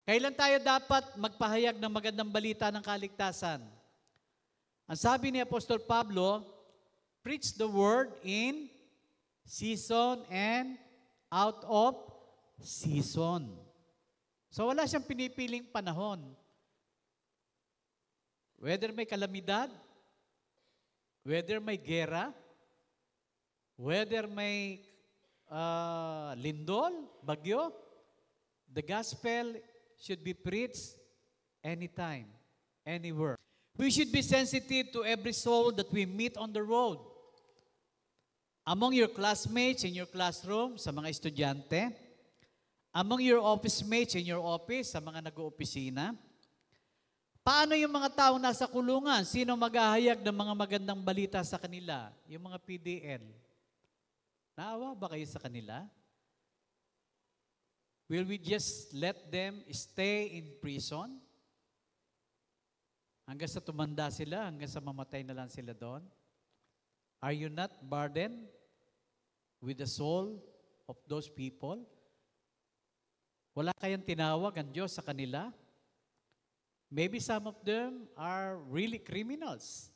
Kailan tayo dapat magpahayag ng magandang balita ng kaligtasan? Ang sabi ni Apostol Pablo, preach the word in season and out of season. So wala siyang pinipiling panahon. Whether may kalamidad, whether may gera, whether may lindol, bagyo, the gospel should be preached anytime, anywhere. We should be sensitive to every soul that we meet on the road. Among your classmates in your classroom, sa mga estudyante, among your office mates in your office, sa mga nag-oopisina, paano yung mga taong nasa kulungan? Sino maghahayag ng mga magandang balita sa kanila? Yung mga PDL. Naawa ba kayo sa kanila? Will we just let them stay in prison? Hanggang sa tumanda sila, hanggang sa mamatay na lang sila doon? Are you not burdened with the soul of those people? Wala kayang tinawag ang Diyos sa kanila? Maybe some of them are really criminals.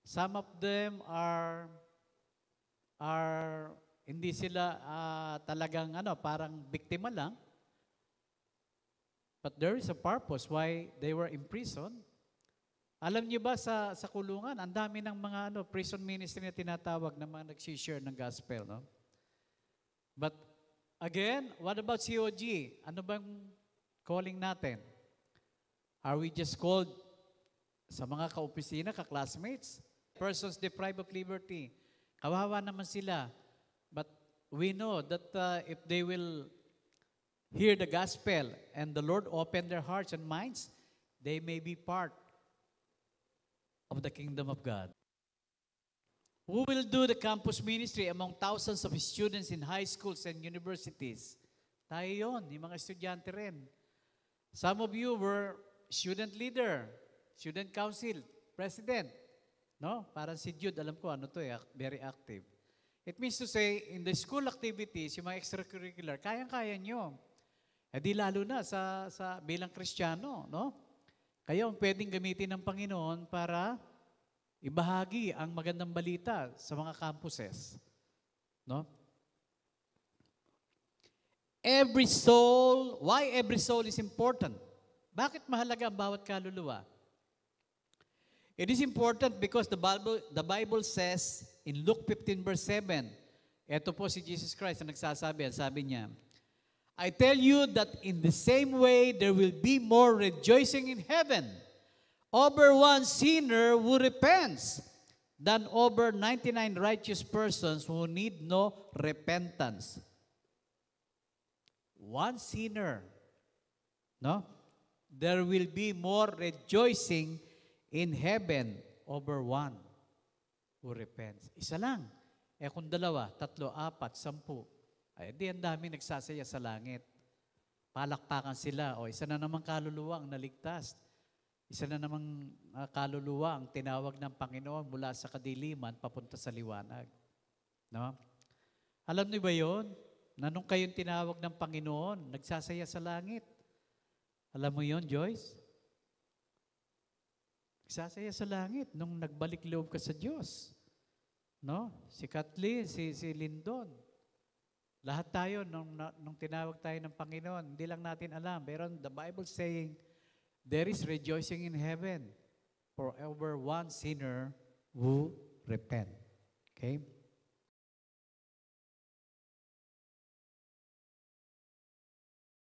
Some of them are hindi sila talagang parang biktima lang. But there is a purpose why they were in prison. Alam niyo ba sa kulungan, ang dami ng mga prison ministry na tinatawag na mga nag-share ng gospel, no? But again, what about COG? Ano bang calling natin? Are we just called sa mga ka-opisina, ka-classmates? Persons deprived of liberty. Kawawa naman sila. But we know that if they will hear the gospel and the Lord open their hearts and minds, they may be part of the kingdom of God. Who will do the campus ministry among thousands of students in high schools and universities? Tayo yun, yung mga estudyante rin. Some of you were student leader, student council, president. No? Parang si Jude, alam ko very active. It means to say, in the school activities, yung mga extracurricular, kayang-kaya nyo. E di lalo na sa bilang Kristiyano, no? Kayo ang pwedeng gamitin ng Panginoon para ibahagi ang magandang balita sa mga campuses. No? Every soul, why every soul is important? Bakit mahalaga ang bawat kaluluwa? It is important because the Bible says in Luke 15 verse 7, ito po si Jesus Christ ang nagsasabi, sabi niya, I tell you that in the same way there will be more rejoicing in heaven over one sinner who repents than over 99 righteous persons who need no repentance. One sinner, no? There will be more rejoicing in heaven over one who repents. Isa lang. Kung dalawa, tatlo, apat, 10, ay di ang dami nagsasaya sa langit. Palakpakan sila. O isa na namang kaluluwa ang naligtas. Isa na namang kaluluwa ang tinawag ng Panginoon mula sa kadiliman papunta sa liwanag. No? Alam niyo ba yun? Na nung kayong tinawag ng Panginoon, nagsasaya sa langit. Alam mo yun, Joyce? Nagsasaya sa langit nung nagbalik loob ka sa Diyos. No? Si Kathleen, si Lindon. Lahat tayo, nung tinawag tayo ng Panginoon, hindi lang natin alam. Pero the Bible saying, there is rejoicing in heaven for over one sinner who repent. Okay?